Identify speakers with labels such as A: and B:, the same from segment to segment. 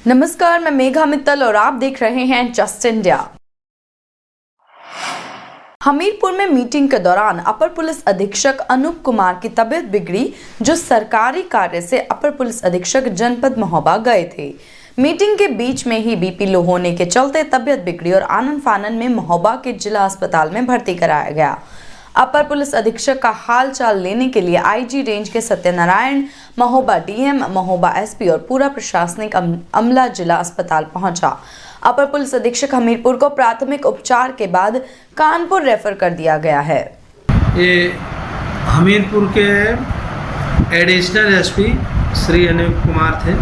A: नमस्कार, मैं मेघा मित्तल और आप देख रहे हैं जस्ट इंडिया। हमीरपुर में मीटिंग के दौरान अपर पुलिस अधीक्षक अनूप कुमार की तबीयत बिगड़ी, जो सरकारी कार्य से अपर पुलिस अधीक्षक जनपद महोबा गए थे। मीटिंग के बीच में ही बीपी लो होने के चलते तबीयत बिगड़ी और आनन फानन में महोबा के जिला अस्पताल में भर्ती कराया गया। अपर पुलिस अधीक्षक का हाल चाल लेने के लिए आईजी रेंज के सत्यनारायण, महोबा डीएम, महोबा एसपी और पूरा प्रशासनिक अमला जिला अस्पताल पहुंचा। अपर पुलिस अधीक्षक हमीरपुर को प्राथमिक उपचार के बाद कानपुर रेफर कर दिया गया है।
B: ये हमीरपुर के एडिशनल एसपी श्री अनूप कुमार थे।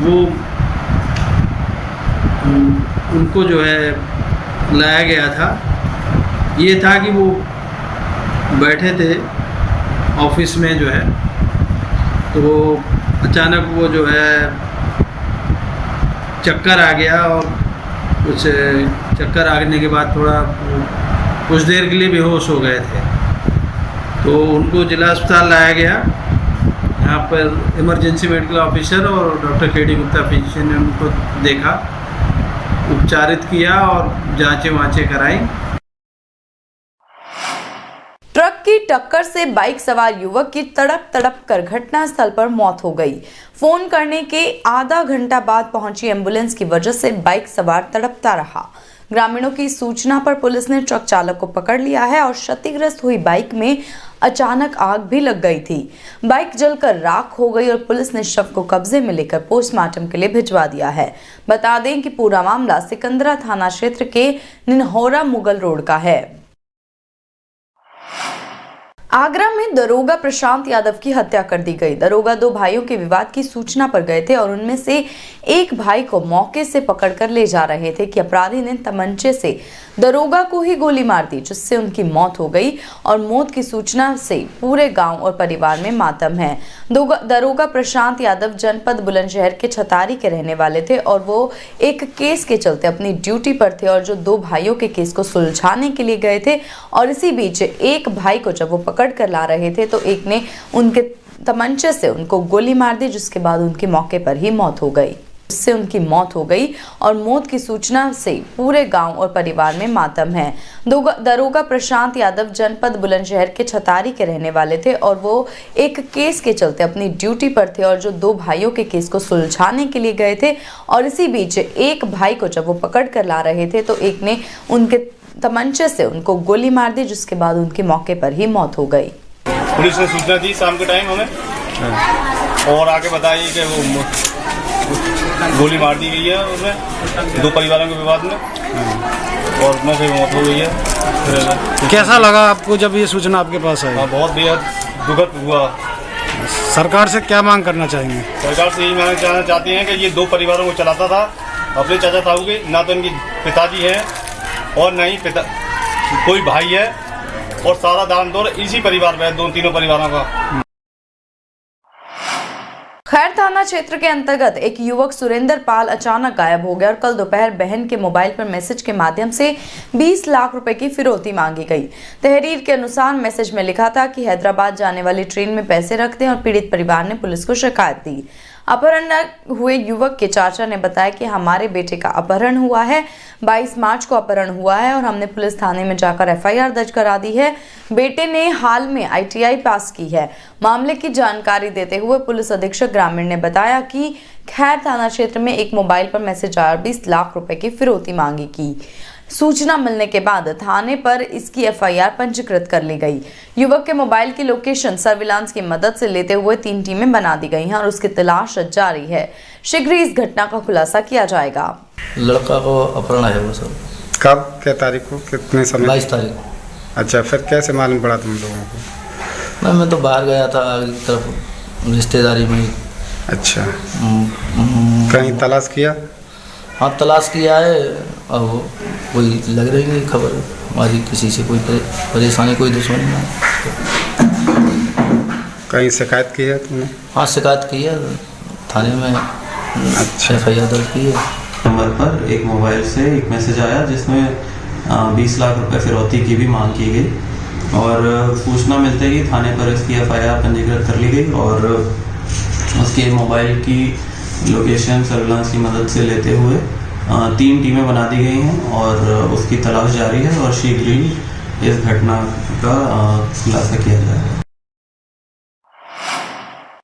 B: वो उनको जो है लाया गया था। ये था कि वो बैठे थे ऑफिस में जो है, तो अचानक वो जो है चक्कर आ गया और कुछ चक्कर आने के बाद थोड़ा कुछ देर के लिए बेहोश हो गए थे। तो उनको जिला अस्पताल लाया गया। यहाँ पर इमरजेंसी मेडिकल ऑफिसर और डॉक्टर केडी गुप्ता फिजिशियन ने उनको देखा, उपचारित किया और जांचें वांचें कराई।
A: ट्रक की टक्कर से बाइक सवार युवक की तड़प कर घटनास्थल पर मौत हो गई। फोन करने के आधा घंटा बाद पहुंची एम्बुलेंस की वजह से बाइक सवार तड़पता रहा। ग्रामीणों की सूचना पर पुलिस ने ट्रक चालक को पकड़ लिया है और क्षतिग्रस्त हुई बाइक में अचानक आग भी लग गई थी। बाइक जलकर राख हो गई और पुलिस ने शव को कब्जे में लेकर पोस्टमार्टम के लिए भिजवा दिया है। बता दें कि पूरा मामला सिकंदरा थाना क्षेत्र के निन्हौरा मुगल रोड का है। आगरा में दरोगा प्रशांत यादव की हत्या कर दी गई। दरोगा दो भाइयों के विवाद की सूचना पर गए थे और उनमें से एक भाई को मौके से पकड़कर ले जा रहे थे कि अपराधी ने तमंचे से दरोगा को ही गोली मार दी, जिससे उनकी मौत हो गई और मौत की सूचना से पूरे गांव और परिवार में मातम है। दरोगा प्रशांत यादव जनपद बुलंदशहर के छतारी के रहने वाले थे और वो एक केस के चलते अपनी ड्यूटी पर थे और जो दो भाइयों के केस को सुलझाने के लिए गए थे। और इसी बीच एक भाई को जब वो पकड़ कर ला रहे थे तो एक ने उनके तमंचे से उनको गोली मार दी, जिसके बाद उनकी मौके पर ही मौत हो गई। उससे उनकी मौत हो गई और मौत की सूचना से पूरे गांव और परिवार में मातम है। दरोगा प्रशांत यादव जनपद बुलंदशहर के छतारी के रहने वाले थे और वो एक केस के चलते अपनी ड्यूटी पर थे और जो दो भाइयों के केस को सुलझाने के लिए गए थे। और इसी बीच एक भाई को जब वो पकड़ कर ला रहे थे तो एक ने उनके तमंचे से उनको गोली मार दी, जिसके बाद उनकी मौके पर ही मौत हो गई।
C: पुलिस ने सूचना दी शाम के टाइम हमें, और आगे बताई कि वो गोली मार दी गई है उसमें, दो परिवारों के विवाद में, और उसमें फिर मौत हो गई है।
D: कैसा लगा आपको जब ये सूचना आपके पास आई?
C: बहुत बेहद दुखद हुआ।
D: सरकार से क्या मांग करना चाहेंगे?
C: सरकार से यही मांग करना चाहते हैं कि ये दो परिवारों को चलाता था अपने चाचा ताऊ के, ना तो इनकी पिताजी है और न ही कोई भाई है, और सारा दाम दौर इसी परिवार में है, दोनों तीनों परिवारों का।
A: खैर थाना क्षेत्र के अंतर्गत एक युवक सुरेंद्र पाल अचानक गायब हो गया और कल दोपहर बहन के मोबाइल पर मैसेज के माध्यम से 20 लाख रुपए की फिरौती मांगी गई। तहरीर के अनुसार मैसेज में लिखा था कि हैदराबाद जाने वाली ट्रेन में पैसे रख दें और पीड़ित परिवार ने पुलिस को शिकायत दी। अपहरण हुए युवक के चाचा ने बताया कि हमारे बेटे का अपहरण हुआ है, 22 मार्च को अपहरण हुआ है और हमने पुलिस थाने में जाकर एफआईआर दर्ज करा दी है। बेटे ने हाल में आईटीआई पास की है। मामले की जानकारी देते हुए पुलिस अधीक्षक ग्रामीण ने बताया कि खैर थाना क्षेत्र में एक मोबाइल पर मैसेज आया, 20 लाख रुपए की फिरौती मांगी की। सूचना मिलने के बाद थाने पर इसकी एफआईआर पंजीकृत कर ली गई। युवक के मोबाइल की लोकेशन सर्विलांस की मदद से लेते हुए 3 टीमें बना दी गई हैं और उसकी तलाश जारी है। शीघ्र ही इस घटना का खुलासा किया जाएगा।
E: लड़का को अपहरण है वो सर।
D: कब, क्या तारीख को, कितने समय?
E: 22 तारीख।
D: अच्छा, फिर कैसे मालूम पड़ा तुम लोगों को?
E: मैं तो बाहर गया था आगे की तरफ रिश्तेदारी में।
D: अच्छा, कहीं तलाश किया?
E: हाँ तलाश किया है, अब कोई लग रही नहीं खबर हमारी, किसी से कोई परेशानी कोई दुश्मनी नहीं।
D: कहीं शिकायत की है तुमने?
E: हाँ शिकायत की है थाने में। अच्छा, एफआईआर दर्ज की है।
F: नंबर पर एक मोबाइल से एक मैसेज आया जिसमें 20 लाख रुपए फिरौती की भी मांग की गई और सूचना मिलते ही थाने पर इसकी एफआईआर पंजीकृत कर ली गई और उसके मोबाइल की लोकेशन सर्विलांस की मदद से लेते हुए 3 टीमें बना दी गई हैं और उसकी तलाश जारी है और शीघ्र ही इस घटना का खुलासा किया जाएगा।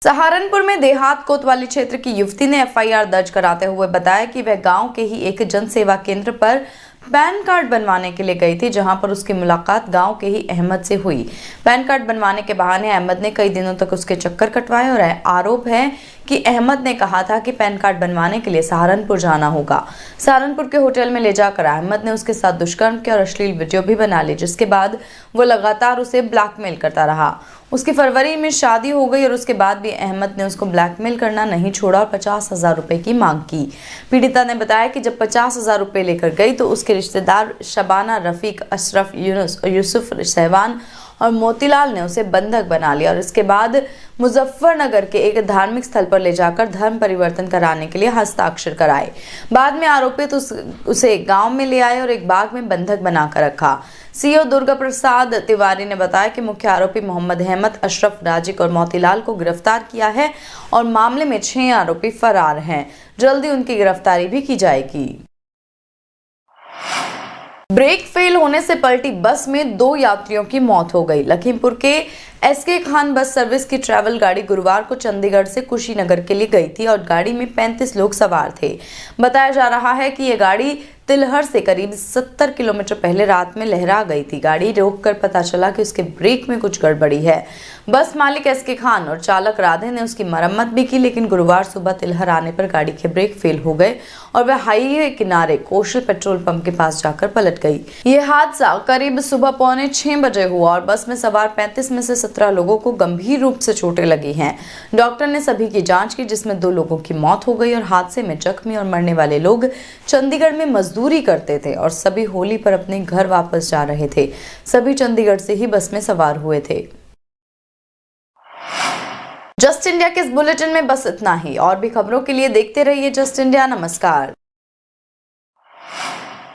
A: सहारनपुर में देहात कोतवाली क्षेत्र की युवती ने एफआईआर दर्ज कराते हुए बताया कि वह गांव के ही एक जन सेवा केंद्र पर पैन कार्ड बनवाने के लिए गई थी, जहां पर उसकी मुलाकात गांव के ही अहमद से हुई। पैन कार्ड बनवाने के बहाने अहमद ने कई दिनों तक उसके चक्कर कटवाए और आरोप है कि अहमद ने कहा था कि पैन कार्ड बनवाने के लिए सहारनपुर जाना होगा। सहारनपुर के होटल में ले जाकर अहमद ने उसके साथ दुष्कर्म किया और अश्लील वीडियो भी बना ली, जिसके बाद वो लगातार उसे ब्लैकमेल करता रहा। उसकी फरवरी में शादी हो गई और उसके बाद भी अहमद ने उसको ब्लैकमेल करना नहीं छोड़ा और 50,000 रुपए की मांग की। पीड़िता ने बताया कि जब 50,000 रुपए लेकर गई तो उसके रिश्तेदार शबाना, रफीक, अशरफ, यूनुस और यूसुफ, सहवान और मोतीलाल ने उसे बंधक बना लिया और इसके बाद मुजफ्फरनगर के एक धार्मिक स्थल पर ले जाकर धर्म परिवर्तन कराने के लिए हस्ताक्षर कराए। बाद में आरोपित उसे गांव में ले आए और एक बाग में बंधक बनाकर रखा। सीओ दुर्गा प्रसाद तिवारी ने बताया कि मुख्य आरोपी मोहम्मद अहमद, अशरफ, राजिक और मोतीलाल को गिरफ्तार किया है और मामले में 6 आरोपी फरार हैं। जल्दी उनकी गिरफ्तारी भी की जाएगी। ब्रेक फेल होने से पलटी बस में 2 यात्रियों की मौत हो गई। लखीमपुर के एसके खान बस सर्विस की ट्रैवल गाड़ी गुरुवार को चंडीगढ़ से कुशीनगर के लिए गई थी और गाड़ी में 35 लोग सवार थे। बताया जा रहा है कि यह गाड़ी तिलहर से करीब 70 किलोमीटर पहले रात में लहरा गई थी। गाड़ी रोककर पता चला कि उसके ब्रेक में कुछ गड़बड़ी है। बस मालिक एसके खान और चालक राधे ने उसकी मरम्मत भी की, लेकिन गुरुवार सुबह तिलहर आने पर गाड़ी के ब्रेक फेल हो गए और वह हाईवे किनारे कौशल पेट्रोल पंप के पास जाकर पलट गई। यह हादसा करीब सुबह 5:45 बजे हुआ और बस में सवार 35 में से 17 लोगों को गंभीर रूप से चोटें लगी हैं। डॉक्टर ने सभी की जांच की, जिसमें 2 लोगों की मौत हो गई और हादसे में जख्मी और मरने वाले लोग चंडीगढ़ में मजदूरी करते थे और सभी होली पर अपने घर वापस जा रहे थे। सभी चंडीगढ़ से ही बस में सवार हुए थे। जस्ट इंडिया के इस बुलेटिन में बस इतना ही। और भी खबरों के लिए देखते रहिए जस्ट इंडिया। नमस्कार।